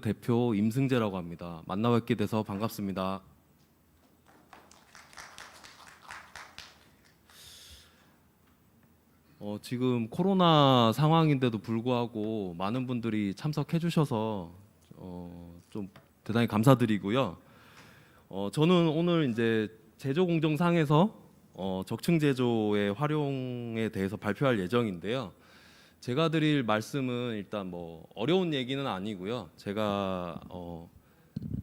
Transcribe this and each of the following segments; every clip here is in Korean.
대표 임승재라고 합니다. 만나 뵙게 돼서 반갑습니다. 지금 코로나 상황인데도 불구하고 많은 분들이 참석해 주셔서 좀 대단히 감사드리고요. 저는 오늘 이제 제조 공정상에서 적층 제조의 활용에 대해서 발표할 예정인데요. 제가 드릴 말씀은 일단 뭐 어려운 얘기는 아니고요. 제가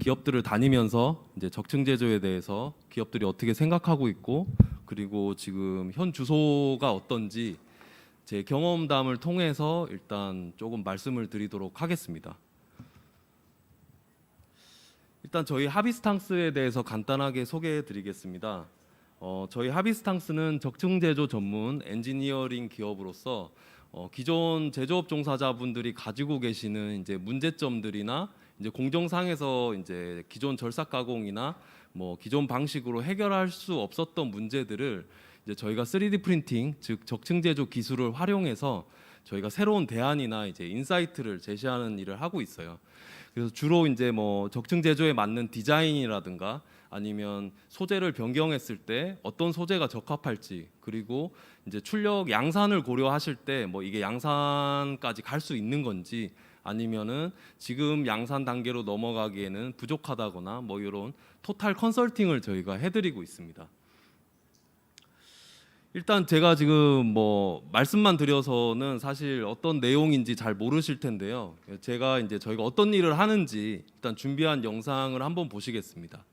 기업들을 다니면서 이제 적층 제조에 대해서 기업들이 어떻게 생각하고 있고, 그리고 지금 현 주소가 어떤지 제 경험담을 통해서 일단 조금 말씀을 드리도록 하겠습니다. 일단 저희 하비스탕스에 대해서 간단하게 소개해 드리겠습니다. 저희 하비스탕스는 적층 제조 전문 엔지니어링 기업으로서 기존 제조업 종사자분들이 가지고 계시는 이제 문제점들이나 이제 공정상에서 이제 기존 절삭 가공이나 뭐 기존 방식으로 해결할 수 없었던 문제들을 이제 저희가 3D 프린팅, 즉 적층 제조 기술을 활용해서 저희가 새로운 대안이나 이제 인사이트를 제시하는 일을 하고 있어요. 그래서 주로 이제 뭐 적층 제조에 맞는 디자인이라든가 아니면 소재를 변경했을 때 어떤 소재가 적합할지, 그리고 이제 출력 양산을 고려하실 때 뭐 이게 양산까지 갈 수 있는 건지, 아니면은 지금 양산 단계로 넘어가기에는 부족하다거나 뭐 이런 토탈 컨설팅을 저희가 해드리고 있습니다. 일단 제가 지금 뭐 말씀만 드려서는 사실 어떤 내용인지 잘 모르실 텐데요. 제가 이제 저희가 어떤 일을 하는지 일단 준비한 영상을 한번 보시겠습니다.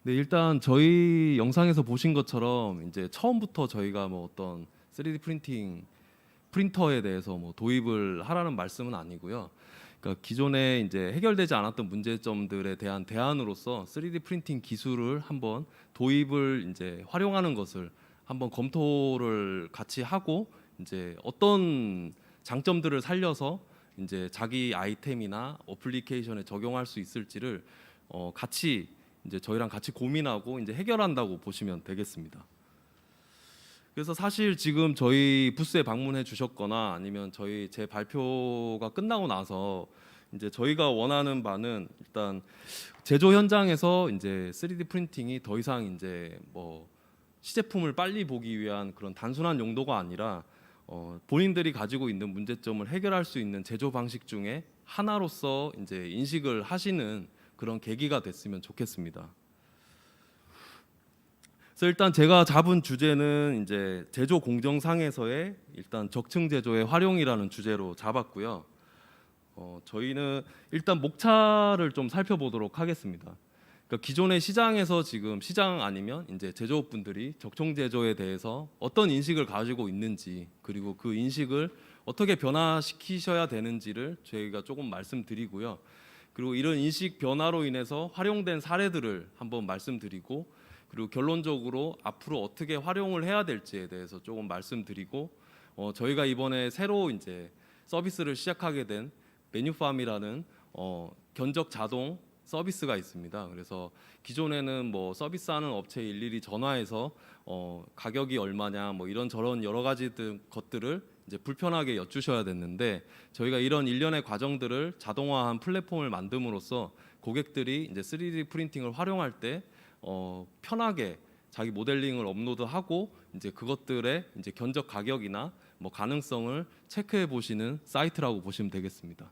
네, 일단 저희 영상에서 보신 것처럼 이제 처음부터 저희가 뭐 어떤 3D 프린팅 프린터에 대해서 뭐 도입을 하라는 말씀은 아니고요. 그러니까 기존에 이제 해결되지 않았던 문제점들에 대한 대안으로서 3D 프린팅 기술을 한번 도입을 이제 활용하는 것을 한번 검토를 같이 하고, 이제 어떤 장점들을 살려서 이제 자기 아이템이나 어플리케이션에 적용할 수 있을지를 같이 이제 저희랑 같이 고민하고 이제 해결한다고 보시면 되겠습니다. 그래서 사실 지금 저희 부스에 방문해 주셨거나 아니면 저희 제 발표가 끝나고 나서 이제 저희가 원하는 바는 일단 제조 현장에서 이제 3D 프린팅이 더 이상 이제 뭐 시제품을 빨리 보기 위한 그런 단순한 용도가 아니라 본인들이 가지고 있는 문제점을 해결할 수 있는 제조 방식 중에 하나로서 이제 인식을 하시는 그런 계기가 됐으면 좋겠습니다. 그래서 일단 제가 잡은 주제는 이제 제조 공정상에서의 일단 적층 제조의 활용이라는 주제로 잡았고요. 저희는 일단 목차를 좀 살펴보도록 하겠습니다. 그러니까 기존의 시장에서 지금 시장 아니면 이제 제조업분들이 적층 제조에 대해서 어떤 인식을 가지고 있는지, 그리고 그 인식을 어떻게 변화시키셔야 되는지를 저희가 조금 말씀드리고요. 그리고 이런 인식 변화로 인해서 활용된 사례들을 한번 말씀드리고, 그리고 결론적으로 앞으로 어떻게 활용을 해야 될지에 대해서 조금 말씀드리고, 저희가 이번에 새로 이제 서비스를 시작하게 된 메뉴팜이라는 견적 자동 서비스가 있습니다. 그래서 기존에는 뭐 서비스하는 업체에 일일이 전화해서 가격이 얼마냐 뭐 이런저런 여러 가지 것들을 이제 불편하게 여쭈셔야 됐는데, 저희가 이런 일련의 과정들을 자동화한 플랫폼을 만듦으로써 고객들이 이제 3D 프린팅을 활용할 때 편하게 자기 모델링을 업로드하고 이제 그것들의 이제 견적 가격이나 뭐 가능성을 체크해 보시는 사이트라고 보시면 되겠습니다.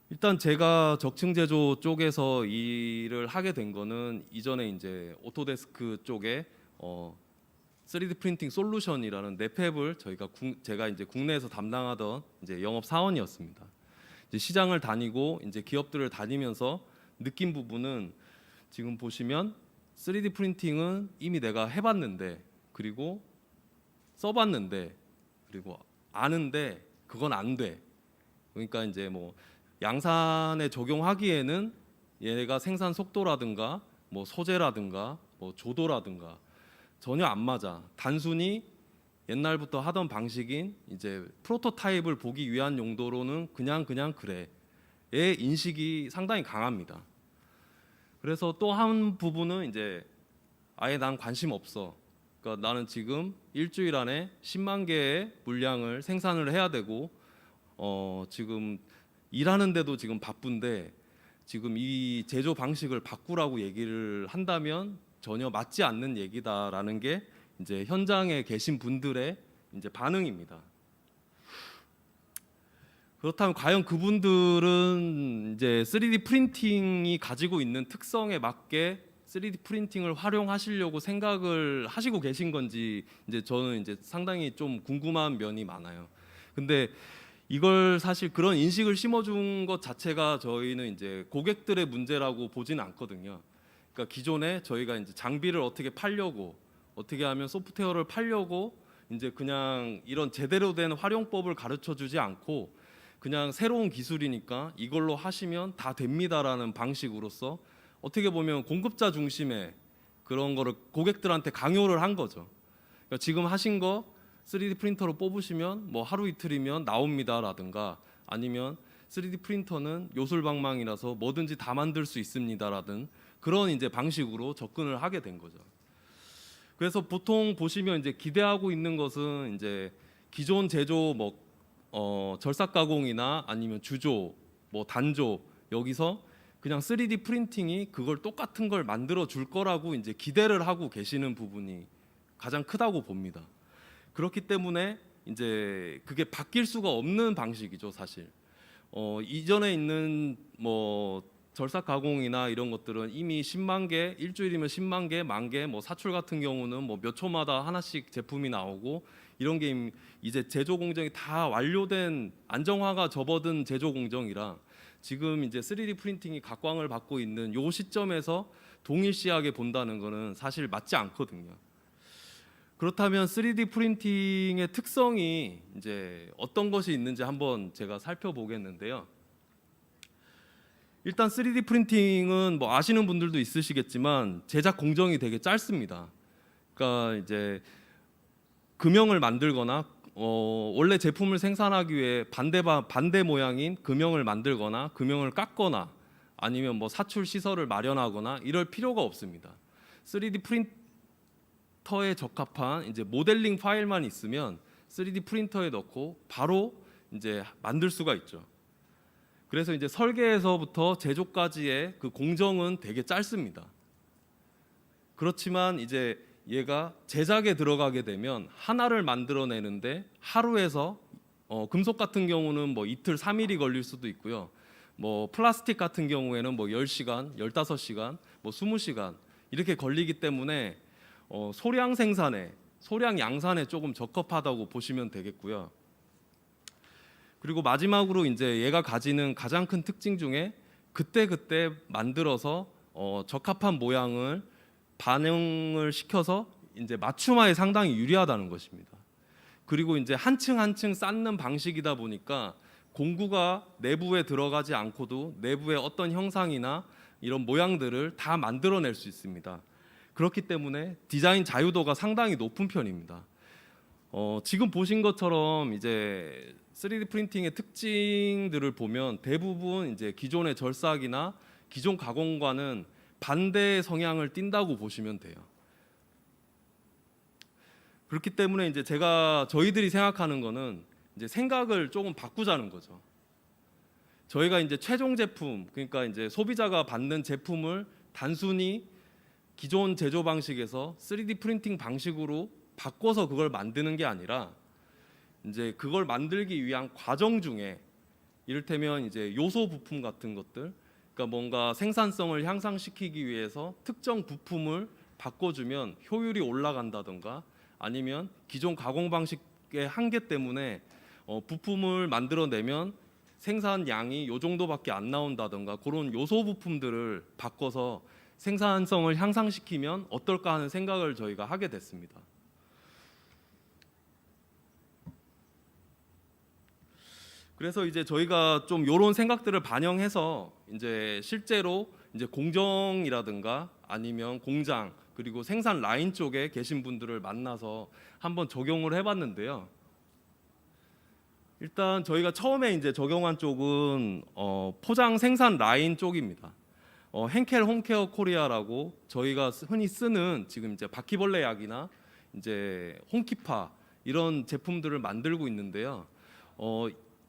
일단 제가 적층 제조 쪽에서 일을 하게 된 거는 이전에 이제 오토데스크 쪽에 3D 프린팅 솔루션이라는 랩앱을 제가 이제 국내에서 담당하던 이제 영업 사원이었습니다. 이제 시장을 다니고 이제 기업들을 다니면서 느낀 부분은 지금 보시면 3D 프린팅은 이미 내가 해봤는데 그리고 써봤는데 그리고 아는데 그건 안 돼. 그러니까 이제 뭐 양산에 적용하기에는 얘가 생산 속도라든가 뭐 소재라든가 뭐 조도라든가 전혀 안 맞아. 단순히 옛날부터 하던 방식인 이제 프로토타입을 보기 위한 용도로는 그냥 그래. 의 인식이 상당히 강합니다. 그래서 또 한 부분은 이제 아예 난 관심 없어. 그러니까 나는 지금 일주일 안에 10만 개의 물량을 생산을 해야 되고 지금 일하는데도 지금 바쁜데 지금 이 제조 방식을 바꾸라고 얘기를 한다면 전혀 맞지 않는 얘기다라는 게 이제 현장에 계신 분들의 이제 반응입니다. 그렇다면 과연 그분들은 이제 3D 프린팅이 가지고 있는 특성에 맞게 3D 프린팅을 활용하시려고 생각을 하시고 계신 건지 이제 저는 이제 상당히 좀 궁금한 면이 많아요. 근데 이걸 사실 그런 인식을 심어준 것 자체가 저희는 이제 고객들의 문제라고 보지는 않거든요. 그러니까 기존에 저희가 이제 장비를 어떻게 팔려고 어떻게 하면 소프트웨어를 팔려고 이제 그냥 이런 제대로 된 활용법을 가르쳐 주지 않고 그냥 새로운 기술이니까 이걸로 하시면 다 됩니다라는 방식으로서 어떻게 보면 공급자 중심의 그런 거를 고객들한테 강요를 한 거죠. 그러니까 지금 하신 거 3D 프린터로 뽑으시면 뭐 하루 이틀이면 나옵니다라든가 아니면 3D 프린터는 요술방망이라서 뭐든지 다 만들 수 있습니다라든 그런 이제 방식으로 접근을 하게 된 거죠. 그래서 보통 보시면 이제 기대하고 있는 것은 이제 기존 제조 뭐 절삭 가공이나 아니면 주조, 뭐 단조 여기서 그냥 3D 프린팅이 그걸 똑같은 걸 만들어 줄 거라고 이제 기대를 하고 계시는 부분이 가장 크다고 봅니다. 그렇기 때문에 이제 그게 바뀔 수가 없는 방식이죠, 사실. 이전에 있는 뭐 절삭 가공이나 이런 것들은 이미 10만 개, 일주일이면 10만 개, 만 개, 뭐 사출 같은 경우는 뭐 몇 초마다 하나씩 제품이 나오고 이런 게 이제 제조 공정이 다 완료된 안정화가 접어든 제조 공정이라 지금 이제 3D 프린팅이 각광을 받고 있는 요 시점에서 동일시하게 본다는 거는 사실 맞지 않거든요. 그렇다면 3D 프린팅의 특성이 이제 어떤 것이 있는지 한번 제가 살펴보겠는데요. 일단 3D 프린팅은 뭐 아시는 분들도 있으시겠지만 제작 공정이 되게 짧습니다. 그러니까 이제 금형을 만들거나 원래 제품을 생산하기 위해 반대 모양인 금형을 만들거나 금형을 깎거나 아니면 뭐 사출 시설을 마련하거나 이럴 필요가 없습니다. 3D 프린터에 적합한 이제 모델링 파일만 있으면 3D 프린터에 넣고 바로 이제 만들 수가 있죠. 그래서 이제 설계에서부터 제조까지의 그 공정은 되게 짧습니다. 그렇지만 이제 얘가 제작에 들어가게 되면 하나를 만들어내는데 하루에서 금속 같은 경우는 뭐 이틀 3일이 걸릴 수도 있고요. 뭐 플라스틱 같은 경우에는 뭐 10시간, 15시간, 뭐 20시간 이렇게 걸리기 때문에 소량 생산에, 소량 양산에 조금 적합하다고 보시면 되겠고요. 그리고 마지막으로 이제 얘가 가지는 가장 큰 특징 중에 그때 만들어서 적합한 모양을 반영을 시켜서 이제 맞춤화에 상당히 유리하다는 것입니다. 그리고 이제 한 층 한 층 쌓는 방식이다 보니까 공구가 내부에 들어가지 않고도 내부의 어떤 형상이나 이런 모양들을 다 만들어낼 수 있습니다. 그렇기 때문에 디자인 자유도가 상당히 높은 편입니다. 지금 보신 것처럼 이제 3D 프린팅의 특징들을 보면 대부분 이제 기존의 절삭이나 기존 가공과는 반대의 성향을 띈다고 보시면 돼요. 그렇기 때문에 이제 저희들이 생각하는 거는 이제 생각을 조금 바꾸자는 거죠. 저희가 이제 최종 제품, 그러니까 이제 소비자가 받는 제품을 단순히 기존 제조 방식에서 3D 프린팅 방식으로 바꿔서 그걸 만드는 게 아니라 이제 그걸 만들기 위한 과정 중에 이를테면 이제 요소 부품 같은 것들, 그러니까 뭔가 생산성을 향상시키기 위해서 특정 부품을 바꿔주면 효율이 올라간다던가, 아니면 기존 가공 방식의 한계 때문에 부품을 만들어내면 생산량이 요 정도밖에 안 나온다던가, 그런 요소 부품들을 바꿔서 생산성을 향상시키면 어떨까 하는 생각을 저희가 하게 됐습니다. 그래서 이제 저희가 좀 이런 생각들을 반영해서 이제 실제로 이제 공정이라든가 아니면 공장 그리고 생산 라인 쪽에 계신 분들을 만나서 한번 적용을 해봤는데요. 일단 저희가 처음에 이제 적용한 쪽은 포장 생산 라인 쪽입니다. henkel 홈케어 코리아라고 저희가 흔히 쓰는 지금 이제 바퀴벌레 약이나 이제 홈키파 이런 제품들을 만들고 있는데요.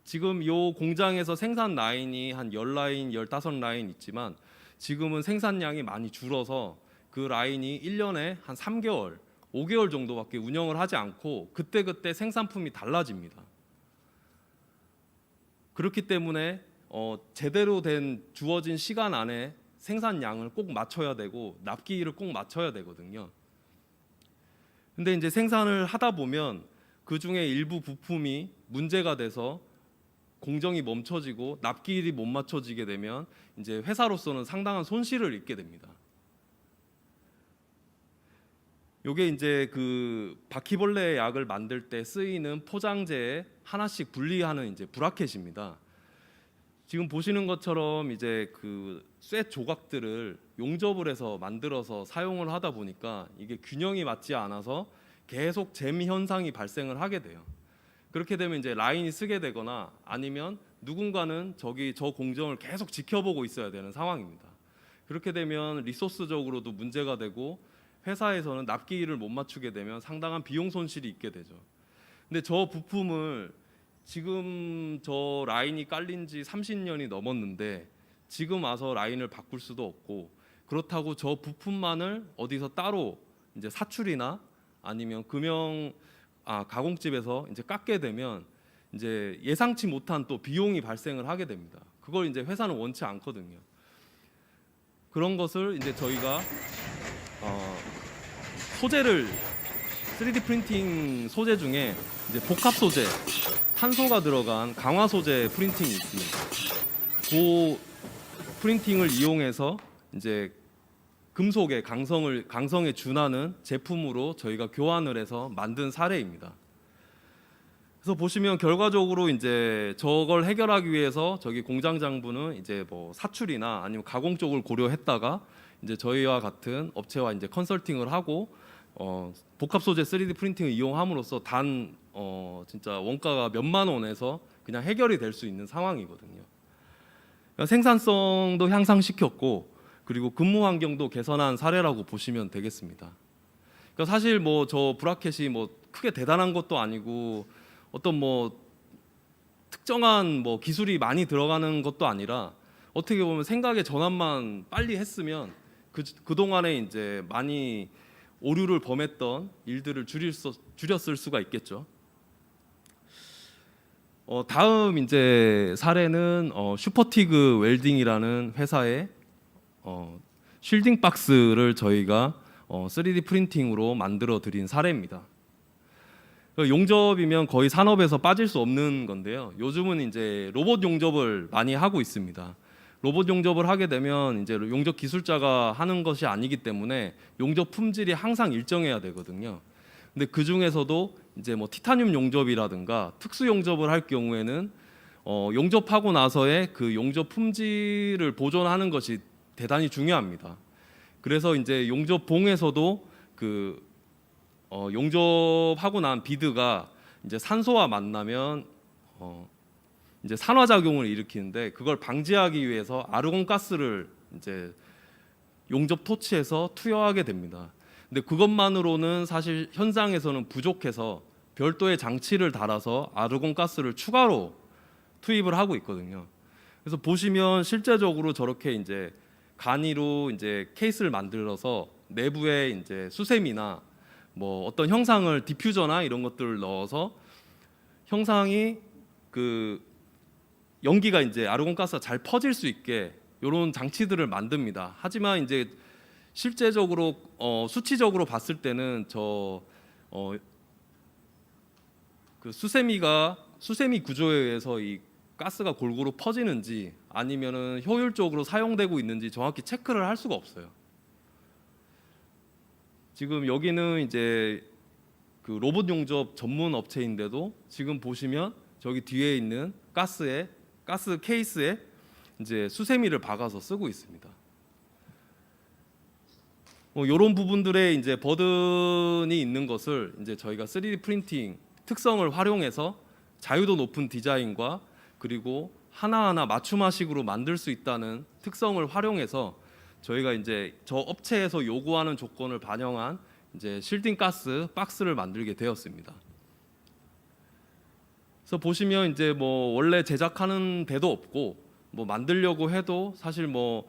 지금 이 공장에서 생산 라인이 한 10라인, 15라인 있지만 지금은 생산량이 많이 줄어서 그 라인이 1년에 한 3개월, 5개월 정도밖에 운영을 하지 않고 그때그때 생산품이 달라집니다. 그렇기 때문에 제대로 된 주어진 시간 안에 생산량을 꼭 맞춰야 되고 납기일을 꼭 맞춰야 되거든요. 근데 이제 생산을 하다 보면 그 중에 일부 부품이 문제가 돼서 공정이 멈춰지고 납기일이 못 맞춰지게 되면 이제 회사로서는 상당한 손실을 입게 됩니다. 요게 이제 그 바퀴벌레 약을 만들 때 쓰이는 포장재에 하나씩 분리하는 이제 브라켓입니다. 지금 보시는 것처럼 이제 그 쇠 조각들을 용접을 해서 만들어서 사용을 하다 보니까 이게 균형이 맞지 않아서 계속 잼 현상이 발생을 하게 돼요. 그렇게 되면 이제 라인이 쓰게 되거나 아니면 누군가는 저 공정을 계속 지켜보고 있어야 되는 상황입니다. 그렇게 되면 리소스적으로도 문제가 되고 회사에서는 납기일을 못 맞추게 되면 상당한 비용 손실이 있게 되죠. 근데 저 부품을 지금 저 라인이 깔린 지 30년이 넘었는데 지금 와서 라인을 바꿀 수도 없고, 그렇다고 저 부품만을 어디서 따로 이제 사출이나 아니면 가공집에서 이제 깎게 되면 이제 예상치 못한 또 비용이 발생을 하게 됩니다. 그걸 이제 회사는 원치 않거든요. 그런 것을 이제 저희가 소재를 3D 프린팅 소재 중에 이제 복합 소재, 탄소가 들어간 강화 소재 프린팅이 있습니다. 그 프린팅을 이용해서 이제 금속의 강성에 준하는 제품으로 저희가 교환을 해서 만든 사례입니다. 그래서 보시면 결과적으로 이제 저걸 해결하기 위해서 저기 공장 장부는 이제 뭐 사출이나 아니면 가공 쪽을 고려했다가 이제 저희와 같은 업체와 이제 컨설팅을 하고 복합 소재 3D 프린팅을 이용함으로써 진짜 원가가 몇만 원에서 그냥 해결이 될 수 있는 상황이거든요. 그러니까 생산성도 향상시켰고 그리고 근무 환경도 개선한 사례라고 보시면 되겠습니다. 그러니까 사실 뭐 저 브라켓이 뭐 크게 대단한 것도 아니고 어떤 뭐 특정한 뭐 기술이 많이 들어가는 것도 아니라 어떻게 보면 생각의 전환만 빨리 했으면 그 동안에 이제 많이 오류를 범했던 일들을 줄였을 수가 있겠죠. 다음 이제 사례는 슈퍼티그 웰딩이라는 회사의 쉴딩 박스를 저희가 3D 프린팅으로 만들어 드린 사례입니다. 용접이면 거의 산업에서 빠질 수 없는 건데요. 요즘은 이제 로봇 용접을 많이 하고 있습니다. 로봇 용접을 하게 되면 이제 용접 기술자가 하는 것이 아니기 때문에 용접 품질이 항상 일정해야 되거든요. 근데 그 중에서도 이제 뭐 티타늄 용접이라든가 특수 용접을 할 경우에는 용접하고 나서의 그 용접 품질을 보존하는 것이 대단히 중요합니다. 그래서 이제 용접봉에서도 그 용접하고 난 비드가 이제 산소와 만나면 이제 산화작용을 일으키는데 그걸 방지하기 위해서 아르곤 가스를 이제 용접 토치에서 투여하게 됩니다. 근데 그것만으로는 사실 현장에서는 부족해서 별도의 장치를 달아서 아르곤 가스를 추가로 투입을 하고 있거든요. 그래서 보시면 실제적으로 저렇게 이제 간이로 이제 케이스를 만들어서 내부에 이제 수세미나 뭐 어떤 형상을 디퓨저나 이런 것들을 넣어서 형상이 그 연기가 이제 아르곤 가스가 잘 퍼질 수 있게 이런 장치들을 만듭니다. 하지만 이제 실제적으로 수치적으로 봤을 때는 그 수세미 구조에 의해서 이 가스가 골고루 퍼지는지 아니면은 효율적으로 사용되고 있는지 정확히 체크를 할 수가 없어요. 지금 여기는 이제 그 로봇 용접 전문 업체인데도 지금 보시면 저기 뒤에 있는 가스 케이스에 이제 수세미를 박아서 쓰고 있습니다. 이런 부분들에 이제 버든이 있는 것을 이제 저희가 3D 프린팅 특성을 활용해서 자유도 높은 디자인과 그리고 하나하나 맞춤화식으로 만들 수 있다는 특성을 활용해서 저희가 이제 저 업체에서 요구하는 조건을 반영한 이제 실딩 가스 박스를 만들게 되었습니다. 그래서 보시면 이제 뭐 원래 제작하는 데도 없고 뭐 만들려고 해도 사실 뭐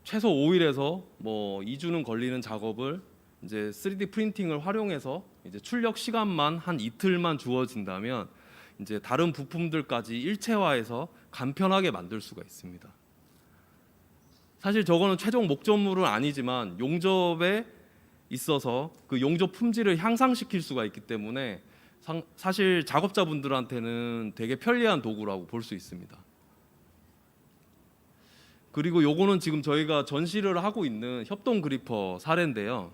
최소 5일에서 뭐 2주는 걸리는 작업을 이제 3D 프린팅을 활용해서 이제 출력 시간만 한 이틀만 주어진다면 이제 다른 부품들까지 일체화해서 간편하게 만들 수가 있습니다. 사실 저거는 최종 목적물은 아니지만 용접에 있어서 그 용접 품질을 향상시킬 수가 있기 때문에 사실 작업자분들한테는 되게 편리한 도구라고 볼 수 있습니다. 그리고 요거는 지금 저희가 전시를 하고 있는 협동 그리퍼 사례인데요.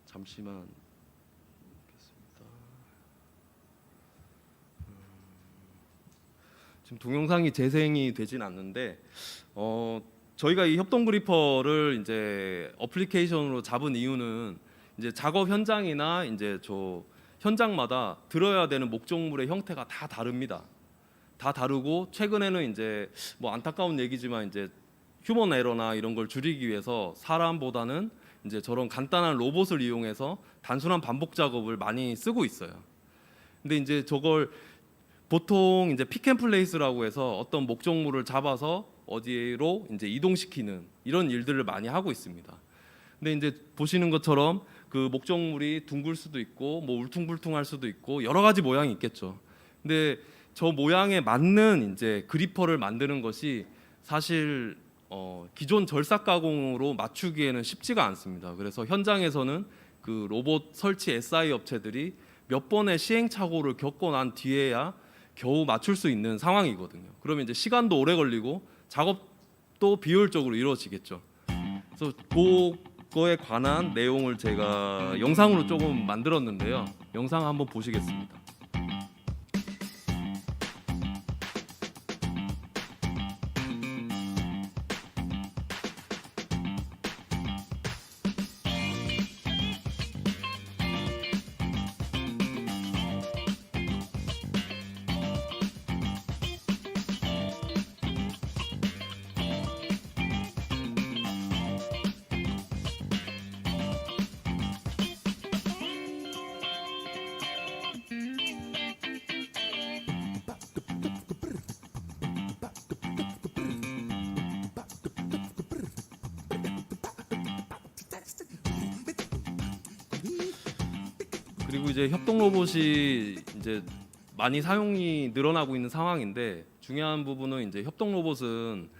잠시만 보겠습니다. 지금 동영상이 재생이 되진 않는데 저희가 이 협동 그리퍼를 이제 어플리케이션으로 잡은 이유는 이제 작업 현장이나 이제 저 현장마다 들어야 되는 목적물의 형태가 다 다릅니다. 다 다르고 최근에는 이제 뭐 안타까운 얘기지만 이제 휴먼 에러나 이런 걸 줄이기 위해서 사람보다는 이제 저런 간단한 로봇을 이용해서 단순한 반복 작업을 많이 쓰고 있어요. 근데 이제 저걸 보통 이제 픽앤플레이스라고 해서 어떤 목적물을 잡아서 어디로 이제 이동시키는 이런 일들을 많이 하고 있습니다. 근데 이제 보시는 것처럼 그 목적물이 둥글 수도 있고 뭐 울퉁불퉁할 수도 있고 여러 가지 모양이 있겠죠. 근데 저 모양에 맞는 이제 그리퍼를 만드는 것이 사실 기존 절삭 가공으로 맞추기에는 쉽지가 않습니다. 그래서 현장에서는 그 로봇 설치 SI 업체들이 몇 번의 시행착오를 겪고 난 뒤에야 겨우 맞출 수 있는 상황이거든요. 그러면 이제 시간도 오래 걸리고 작업도 비효율적으로 이루어지겠죠. 그래서 그거에 관한 내용을 제가 영상으로 조금 만들었는데요. 영상 한번 보시겠습니다. 그리고 이제 협동 로봇이 이제 많이 사용이 늘어나고 있는 상황인데 중요한 부분은 이제 협동 로봇은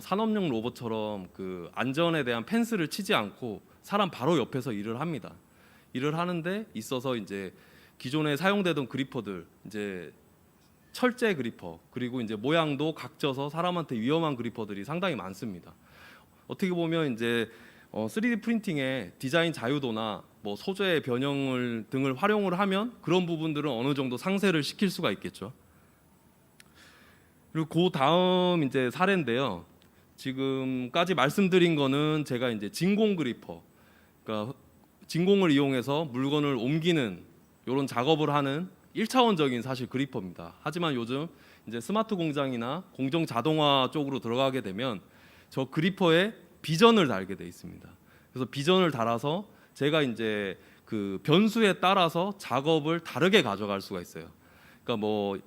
산업용 로봇처럼 그 안전에 대한 펜스를 치지 않고 사람 바로 옆에서 일을 합니다. 일을 하는데 있어서 이제 기존에 사용되던 그리퍼들 이제 철제 그리퍼 그리고 이제 모양도 각져서 사람한테 위험한 그리퍼들이 상당히 많습니다. 어떻게 보면 이제 3D 프린팅의 디자인 자유도나 뭐 소재의 변형 등을 활용을 하면 그런 부분들은 어느 정도 상쇄를 시킬 수가 있겠죠. 그리고 그 다음 이제 사례인데요. 지금까지 말씀드린 거는 제가 이제 진공 그리퍼, 그러니까 진공을 이용해서 물건을 옮기는 이런 작업을 하는 1차원적인 사실 그리퍼입니다. 하지만 요즘 이제 스마트 공장이나 공정 자동화 쪽으로 들어가게 되면 저 그리퍼에 비전을 달게 돼 있습니다. 그래서 비전을 달아서 제가 이제 그 변수에 따라서 작업을 다르게 가져갈 수가 있어요. 그러니까 뭐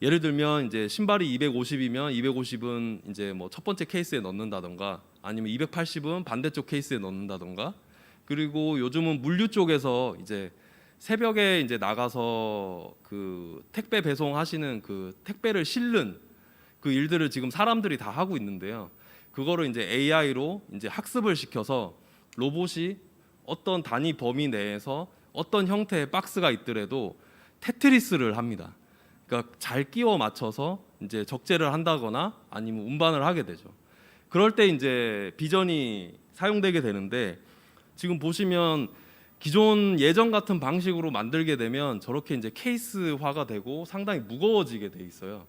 예를 들면 이제 신발이 250이면 250은 이제 뭐 첫 번째 케이스에 넣는다던가 아니면 280은 반대쪽 케이스에 넣는다던가 그리고 요즘은 물류 쪽에서 이제 새벽에 이제 나가서 그 택배 배송하시는 그 택배를 실는 그 일들을 지금 사람들이 다 하고 있는데요. 그거를 이제 AI로 이제 학습을 시켜서 로봇이 어떤 단위 범위 내에서 어떤 형태의 박스가 있더라도 테트리스를 합니다. 그러니까 잘 끼워 맞춰서 이제 적재를 한다거나 아니면 운반을 하게 되죠. 그럴 때 이제 비전이 사용되게 되는데 지금 보시면 기존 예전 같은 방식으로 만들게 되면 저렇게 이제 케이스화가 되고 상당히 무거워지게 돼 있어요.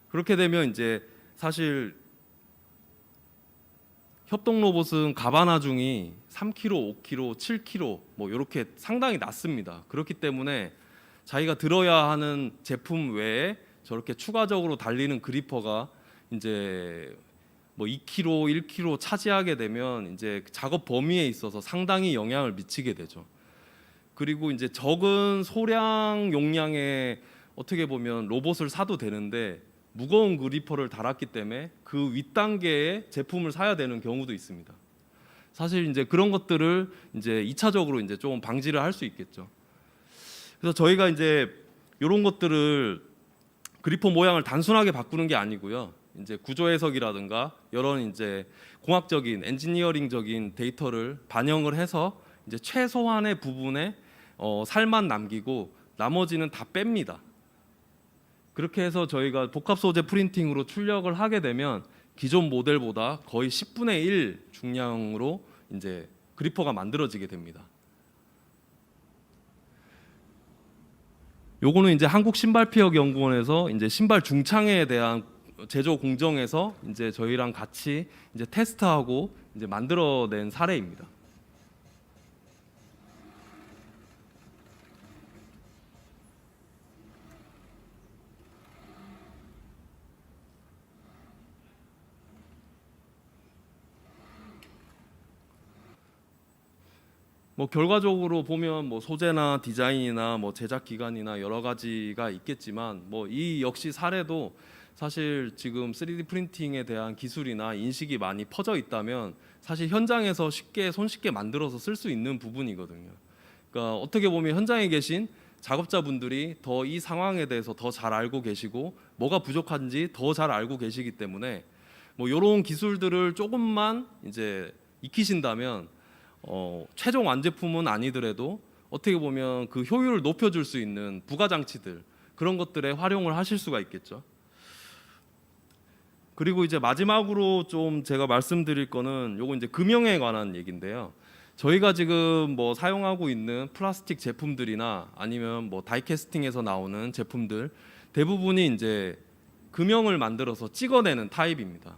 그렇게 되면 이제 사실 협동 로봇은 가반 하중이 3kg, 5kg, 7kg 뭐 이렇게 상당히 낮습니다. 그렇기 때문에 자기가 들어야 하는 제품 외에 저렇게 추가적으로 달리는 그리퍼가 이제 뭐 2kg, 1kg 차지하게 되면 이제 작업 범위에 있어서 상당히 영향을 미치게 되죠. 그리고 이제 적은 소량 용량의 어떻게 보면 로봇을 사도 되는데 무거운 그리퍼를 달았기 때문에 그 윗단계의 제품을 사야 되는 경우도 있습니다. 사실 이제 그런 것들을 이제 2차적으로 이제 좀 방지를 할 수 있겠죠. 그래서 저희가 이제 이런 것들을 그리퍼 모양을 단순하게 바꾸는 게 아니고요. 이제 구조 해석이라든가 여러 이제 공학적인 엔지니어링적인 데이터를 반영을 해서 이제 최소한의 부분에 살만 남기고 나머지는 다 뺍니다. 그렇게 해서 저희가 복합 소재 프린팅으로 출력을 하게 되면 기존 모델보다 거의 10분의 1 중량으로 이제 그리퍼가 만들어지게 됩니다. 요거는 이제 한국신발피혁연구원에서 이제 신발 중창에 대한 제조 공정에서 이제 저희랑 같이 이제 테스트하고 이제 만들어낸 사례입니다. 뭐 결과적으로 보면 뭐 소재나 디자인이나 뭐 제작 기간이나 여러 가지가 있겠지만 뭐 이 역시 사례도 사실 지금 3D 프린팅에 대한 기술이나 인식이 많이 퍼져 있다면 사실 현장에서 쉽게 손쉽게 만들어서 쓸 수 있는 부분이거든요. 그러니까 어떻게 보면 현장에 계신 작업자분들이 더 이 상황에 대해서 더 잘 알고 계시고 뭐가 부족한지 더 잘 알고 계시기 때문에 뭐 이런 기술들을 조금만 이제 익히신다면 최종 완제품은 아니더라도 어떻게 보면 그 효율을 높여줄 수 있는 부가 장치들 그런 것들에 활용을 하실 수가 있겠죠. 그리고 이제 마지막으로 좀 제가 말씀드릴 거는 요거 이제 금형에 관한 얘기인데요. 저희가 지금 뭐 사용하고 있는 플라스틱 제품들이나 아니면 뭐 다이캐스팅에서 나오는 제품들 대부분이 이제 금형을 만들어서 찍어내는 타입입니다.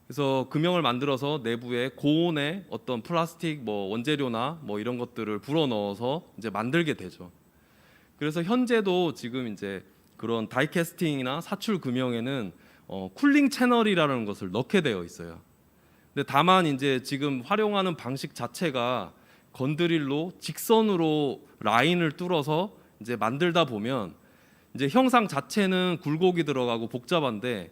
그래서 금형을 만들어서 내부에 고온의 어떤 플라스틱 뭐 원재료나 뭐 이런 것들을 불어 넣어서 이제 만들게 되죠. 그래서 현재도 지금 이제 그런 다이캐스팅이나 사출 금형에는 쿨링 채널이라는 것을 넣게 되어 있어요. 근데 다만 이제 지금 활용하는 방식 자체가 건드릴로 직선으로 라인을 뚫어서 이제 만들다 보면 이제 형상 자체는 굴곡이 들어가고 복잡한데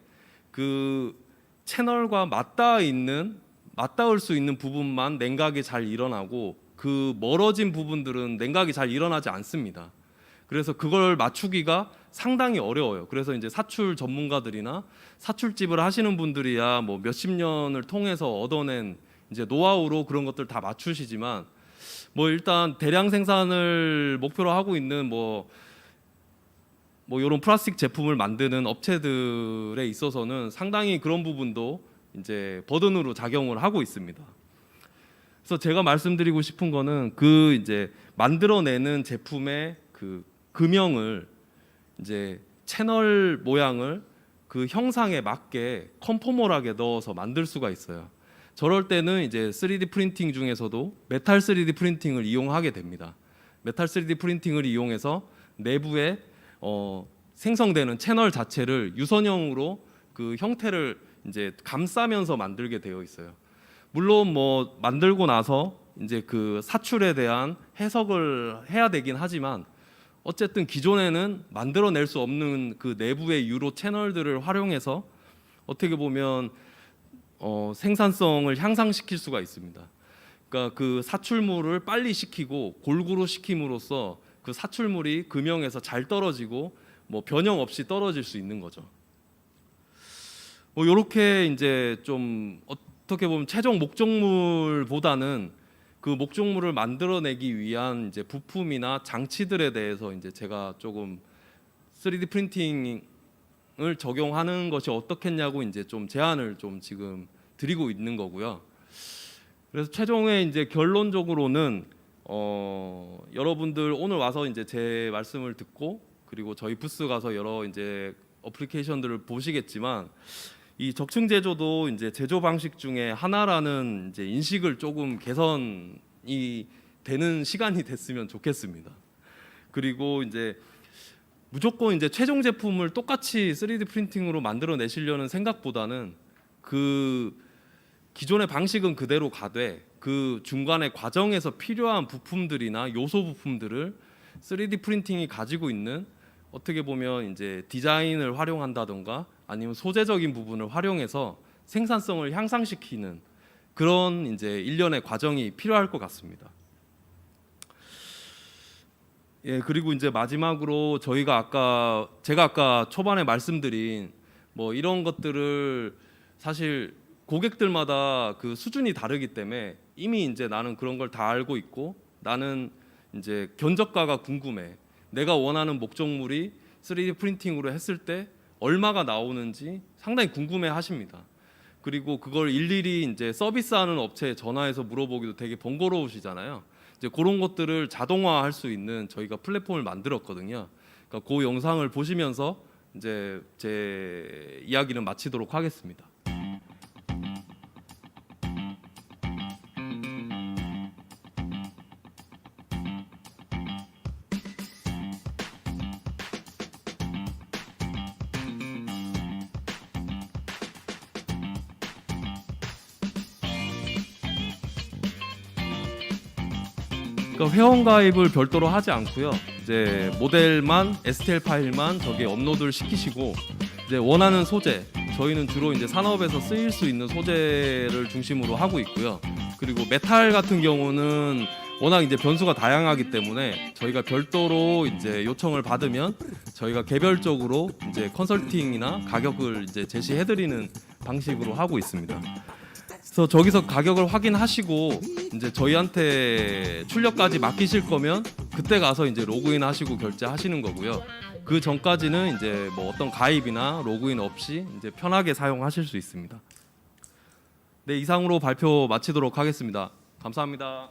그 채널과 맞닿을 수 있는 부분만 냉각이 잘 일어나고 그 멀어진 부분들은 냉각이 잘 일어나지 않습니다. 그래서 그걸 맞추기가 상당히 어려워요. 그래서 이제 사출 전문가들이나 사출집을 하시는 분들이야 뭐 몇십 년을 통해서 얻어낸 이제 노하우로 그런 것들 다 맞추시지만 뭐 일단 대량 생산을 목표로 하고 있는 뭐 이런 플라스틱 제품을 만드는 업체들에 있어서는 상당히 그런 부분도 이제 버든으로 작용을 하고 있습니다. 그래서 제가 말씀드리고 싶은 거는 그 이제 만들어내는 제품의 그 금형을 이제 채널 모양을 그 형상에 맞게 컨포멀하게 넣어서 만들 수가 있어요. 저럴 때는 이제 3D 프린팅 중에서도 메탈 3D 프린팅을 이용하게 됩니다. 메탈 3D 프린팅을 이용해서 내부에 생성되는 채널 자체를 유선형으로 그 형태를 이제 감싸면서 만들게 되어 있어요. 물론 뭐 만들고 나서 이제 그 사출에 대한 해석을 해야 되긴 하지만 어쨌든 기존에는 만들어낼 수 없는 그 내부의 유로 채널들을 활용해서 어떻게 보면 생산성을 향상시킬 수가 있습니다. 그러니까 그 사출물을 빨리 시키고 골고루 시킴으로써 그 사출물이 금형에서 잘 떨어지고 뭐 변형 없이 떨어질 수 있는 거죠. 뭐 이렇게 이제 좀 어떻게 보면 최종 목적물보다는 그 목적물을 만들어내기 위한 이제 부품이나 장치들에 대해서 이제 제가 조금 3D 프린팅을 적용하는 것이 어떻겠냐고 이제 좀 제안을 좀 지금 드리고 있는 거고요. 그래서 최종에 이제 결론적으로는 여러분들 오늘 와서 이제 제 말씀을 듣고 그리고 저희 부스 가서 여러 이제 어플리케이션들을 보시겠지만 이 적층 제조도 이제 제조 방식 중에 하나라는 이제 인식을 조금 개선이 되는 시간이 됐으면 좋겠습니다. 그리고 이제 무조건 이제 최종 제품을 똑같이 3D 프린팅으로 만들어 내시려는 생각보다는 그 기존의 방식은 그대로 가되 그 중간의 과정에서 필요한 부품들이나 요소 부품들을 3D 프린팅이 가지고 있는 어떻게 보면 이제 디자인을 활용한다던가 아니면 소재적인 부분을 활용해서 생산성을 향상시키는 그런 이제 일련의 과정이 필요할 것 같습니다. 예, 그리고 이제 마지막으로 제가 아까 초반에 말씀드린 뭐 이런 것들을 사실 고객들마다 그 수준이 다르기 때문에 이미 이제 나는 그런 걸 다 알고 있고 나는 이제 견적가가 궁금해. 내가 원하는 목적물이 3D 프린팅으로 했을 때 얼마가 나오는지 상당히 궁금해 하십니다. 그리고 그걸 일일이 이제 서비스하는 업체에 전화해서 물어보기도 되게 번거로우시잖아요. 이제 그런 것들을 자동화할 수 있는 저희가 플랫폼을 만들었거든요. 그러니까 그 영상을 보시면서 이제 제 이야기는 마치도록 하겠습니다. 그러니까 회원 가입을 별도로 하지 않고요. 이제 모델만 STL 파일만 저기에 업로드를 시키시고 이제 원하는 소재 저희는 주로 이제 산업에서 쓰일 수 있는 소재를 중심으로 하고 있고요. 그리고 메탈 같은 경우는 워낙 이제 변수가 다양하기 때문에 저희가 별도로 이제 요청을 받으면 저희가 개별적으로 이제 컨설팅이나 가격을 이제 제시해드리는 방식으로 하고 있습니다. 그래서 저기서 가격을 확인하시고 이제 저희한테 출력까지 맡기실 거면 그때 가서 이제 로그인 하시고 결제하시는 거고요. 그 전까지는 이제 뭐 어떤 가입이나 로그인 없이 이제 편하게 사용하실 수 있습니다. 네, 이상으로 발표 마치도록 하겠습니다. 감사합니다.